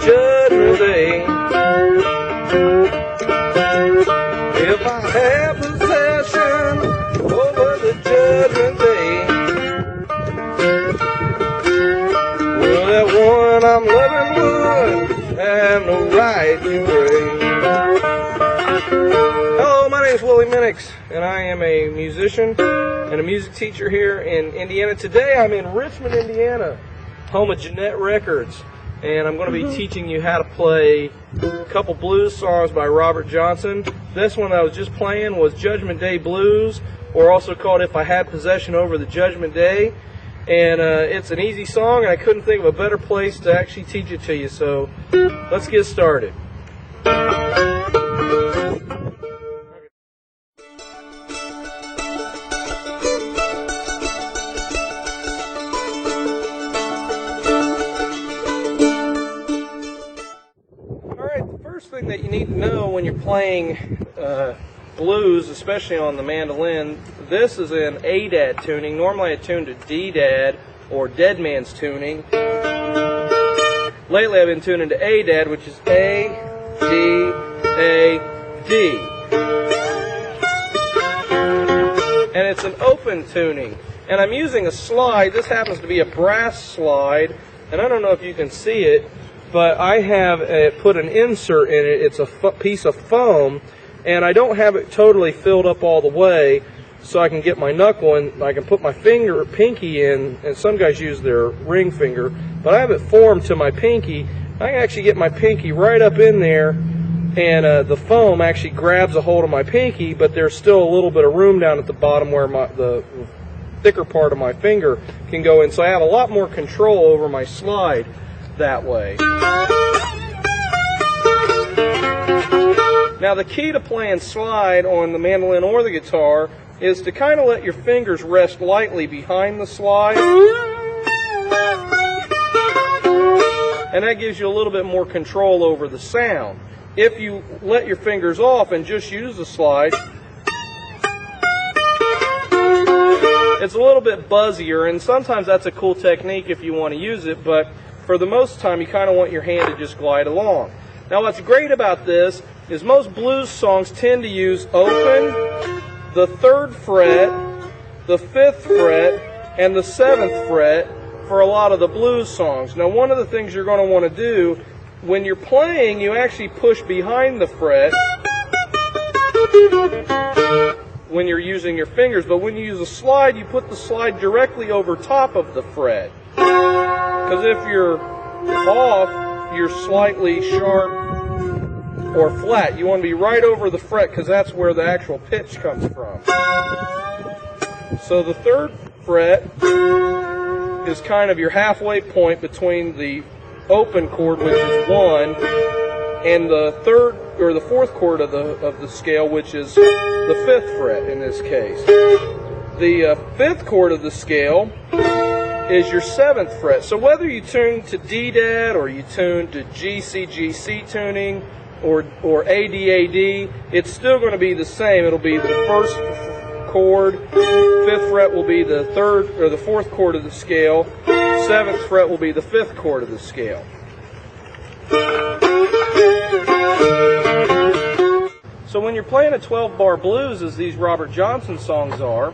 judgment day. If I have possession over the judgment day, well, that one I'm loving would have no right to pray. Hello, my name is Willie Minix, and I am a musician and a music teacher here in Indiana. Today I'm in Richmond, Indiana, home of Jeanette Records, and I'm going to be teaching you how to play a couple blues songs by Robert Johnson. This one I was just playing was Judgment Day Blues, or also called If I Had Possession Over the Judgment Day. And it's an easy song, and I couldn't think of a better place to actually teach it to you, so let's get started. First thing that you need to know when you're playing blues, especially on the mandolin, this is in A-dad tuning. Normally I tune to D-dad or dead man's tuning. Lately I've been tuning to A-dad, which is A, D, A, D. And it's an open tuning. And I'm using a slide. This happens to be a brass slide, and I don't know if you can see it, but I have put an insert in it. It's a piece of foam, and I don't have it totally filled up all the way, so I can get my knuckle and I can put my finger or pinky in, and some guys use their ring finger, but I have it formed to my pinky. I can actually get my pinky right up in there, and the foam actually grabs a hold of my pinky, but there's still a little bit of room down at the bottom where the thicker part of my finger can go in, so I have a lot more control over my slide that way. Now the key to playing slide on the mandolin or the guitar is to kind of let your fingers rest lightly behind the slide, and that gives you a little bit more control over the sound. If you let your fingers off and just use the slide, it's a little bit buzzier, and sometimes that's a cool technique if you want to use it, but for the most time you kind of want your hand to just glide along. Now what's great about this is most blues songs tend to use open, the 3rd fret, the 5th fret, and the 7th fret for a lot of the blues songs. Now one of the things you're going to want to do when you're playing, you actually push behind the fret when you're using your fingers, but when you use a slide, you put the slide directly over top of the fret. Because if you're off, you're slightly sharp or flat. You want to be right over the fret because that's where the actual pitch comes from. So the 3rd fret is kind of your halfway point between the open chord, which is 1, and the 3rd or the 4th chord of the scale, which is the 5th fret in this case. The 5th chord of the scale is your 7th fret. So whether you tune to D-dad or you tune to G-C-G-C tuning or A-D-A-D, it's still going to be the same. It'll be the 1st chord, 5th fret will be the 3rd or the 4th chord of the scale, 7th fret will be the 5th chord of the scale. So when you're playing a 12-bar blues, as these Robert Johnson songs are,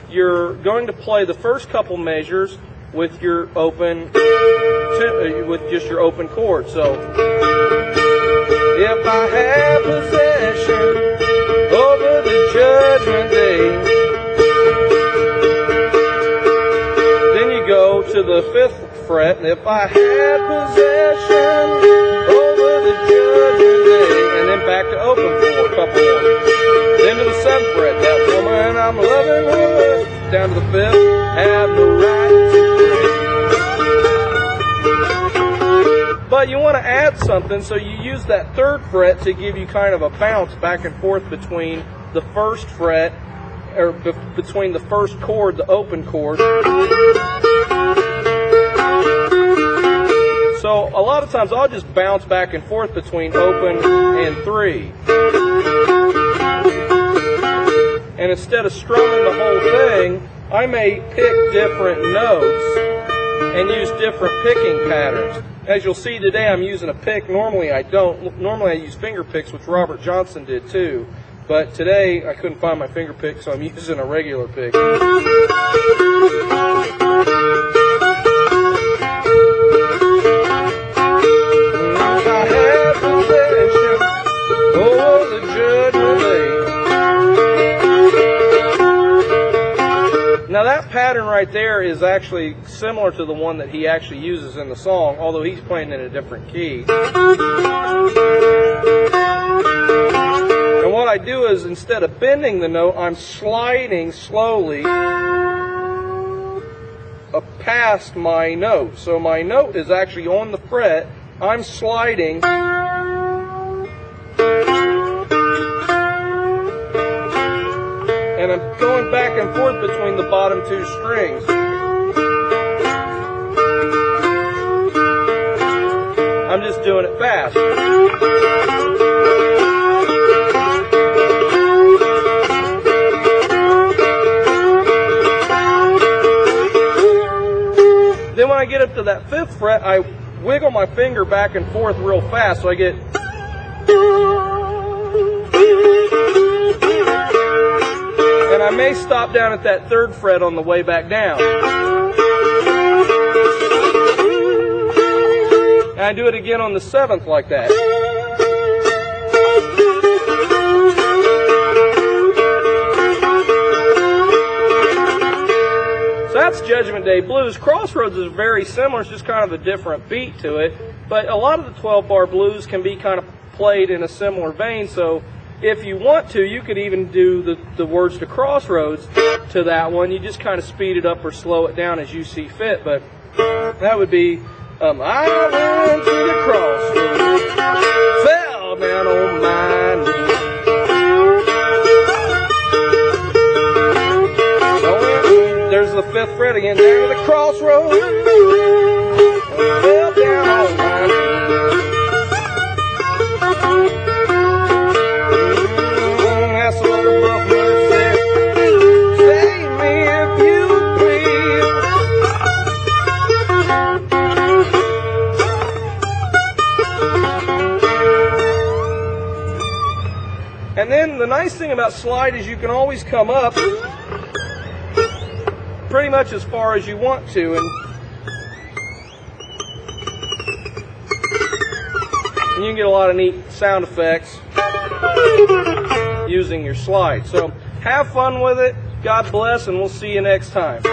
you're going to play the first couple measures with your open, with just your open chord. So, if I have possession over the judgment day, then you go to the 5th fret, and if I had possession over the judgment day, and then back to open chord, a couple more. Then to the 7th fret, that woman I'm loving would, down to the 5th, have no right to pray. But you want to add something, so you use that 3rd fret to give you kind of a bounce back and forth between the 1st fret, or between the 1st chord, the open chord. So a lot of times I'll just bounce back and forth between open and 3. And instead of strumming the whole thing, I may pick different notes and use different picking patterns. As you'll see today, I'm using a pick. Normally I don't. Normally I use finger picks, which Robert Johnson did too. But today I couldn't find my finger pick, so I'm using a regular pick. Now that pattern right there is actually similar to the one that he actually uses in the song, although he's playing in a different key. And what I do is, instead of bending the note, I'm sliding slowly past my note. So my note is actually on the fret. I'm sliding. And I'm going back and forth between the bottom two strings. I'm just doing it fast. Then when I get up to that 5th fret, I wiggle my finger back and forth real fast, so I get... And I may stop down at that 3rd fret on the way back down. And I do it again on the 7th like that. So that's Judgment Day Blues. Crossroads is very similar, it's just kind of a different beat to it. But a lot of the 12-bar blues can be kind of played in a similar vein, so if you want to, you could even do the words to Crossroads to that one. You just kind of speed it up or slow it down as you see fit. But that would be, I went to the crossroads, fell down on my knees. Oh, there's the 5th fret again, down to the crossroads, fell down on my knees. And then the nice thing about slide is you can always come up pretty much as far as you want to, and you can get a lot of neat sound effects using your slide. So have fun with it. God bless, and we'll see you next time.